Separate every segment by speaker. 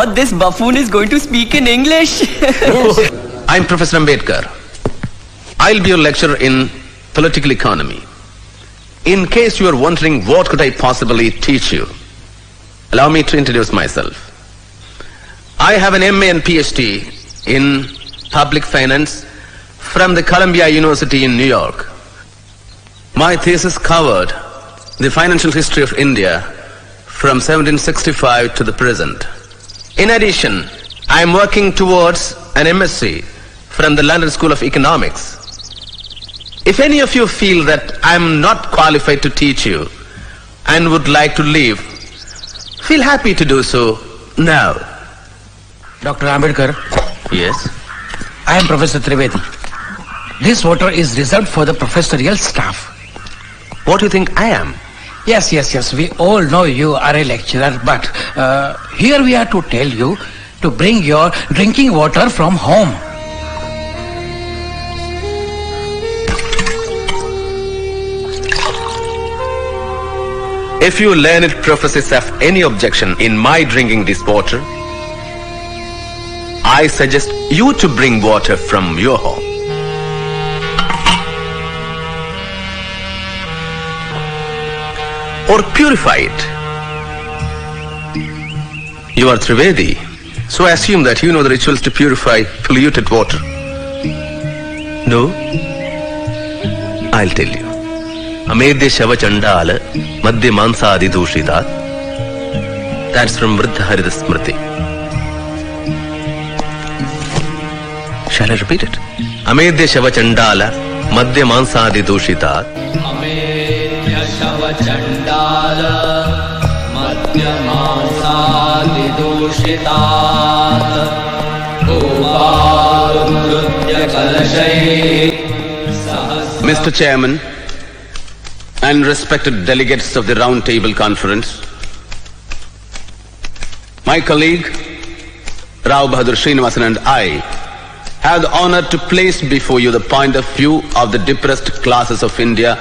Speaker 1: thought this buffoon is going to speak in English.
Speaker 2: Yes. I'm Professor Ambedkar. I'll be your lecturer in political economy. In case you are wondering what could I possibly teach you, allow me to introduce myself. I have an MA and PhD in public finance from the Columbia University in New York. My thesis covered the financial history of India from 1765 to the present. In addition, I am working towards an MSc from the London School of Economics. If any of you feel that I am not qualified to teach you and would like to leave, feel happy to do so now.
Speaker 3: Dr. Ambedkar.
Speaker 2: Yes?
Speaker 3: I am Professor Trivedi. This voter is reserved for the professorial staff.
Speaker 2: What do you think I am?
Speaker 3: Yes. We all know you are a lecturer, but here we are to tell you to bring your drinking water from home.
Speaker 2: If you learned professors have any objection in my drinking this water, I suggest you to bring water from your home. Or purify it. You are Trivedi, so I assume that you know the rituals to purify polluted water. No? I'll tell you. Amedya Shava Chandala Madhya Mansadi Dushitat. That's from Vriddha Harita Smriti. Shall I repeat it? Amedya Shava Chandala Madhya Mansadi Dushitat.
Speaker 4: Amedya Shava Chandala Madhya Mansadi Dushitat. Uparudya Kalashay.
Speaker 2: Mr. Chairman and respected delegates of the Round Table Conference, my colleague Rao Bahadur Srinivasan and I have the honor to place before you the point of view of the depressed classes of India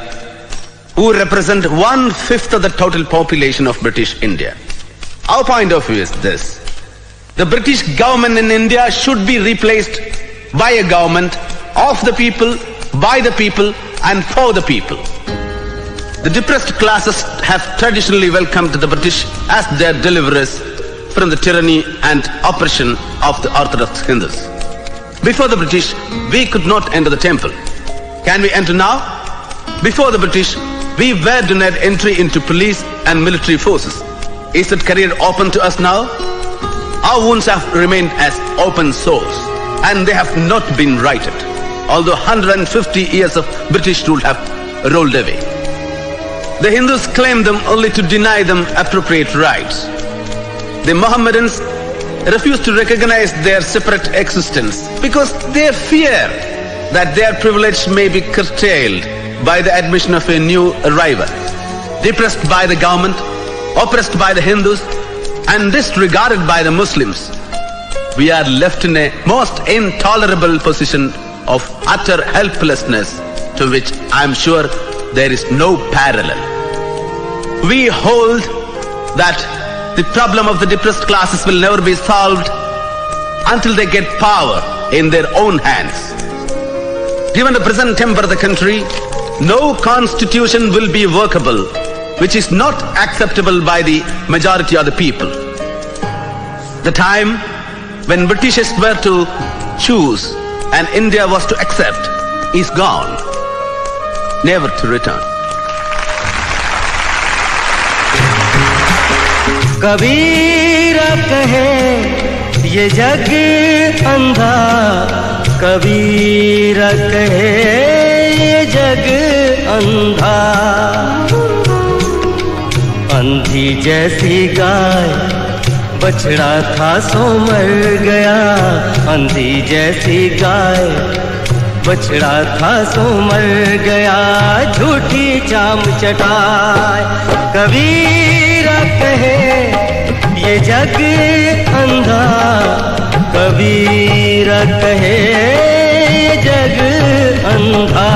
Speaker 2: who represent 1/5 of the total population of British India. Our point of view is this: the British government in India should be replaced by a government of the people, by the people and for the people. The depressed classes have traditionally welcomed the British as their deliverers from the tyranny and oppression of the Orthodox Hindus. Before the British, we could not enter the temple. Can we enter now? Before the British, we were denied entry into police and military forces. Is that career open to us now? Our wounds have remained as open sores, and they have not been righted, although 150 years of British rule have rolled away. The Hindus claim them only to deny them appropriate rights. The Mohammedans refuse to recognize their separate existence because they fear that their privilege may be curtailed by the admission of a new arrival. Depressed by the government, oppressed by the Hindus, and disregarded by the Muslims, we are left in a most intolerable position of utter helplessness to which I am sure there is no parallel. We hold that the problem of the depressed classes will never be solved until they get power in their own hands. Given the present temper of the country, no constitution will be workable which is not acceptable by the majority of the people. The time when Britishers were to choose and India was to accept is gone, never to return.
Speaker 5: Kabir कहे ये जग अंधा, कबीर कहे ये जग अंधा। अंधी जैसी गाय बछड़ा था सो मर गया, अंधी जैसी गाय बछड़ा था सो मर गया, झूठी चाम चटाए। कबीर कहे ये जग अंधा, कबीर कहे ये जग अंधा।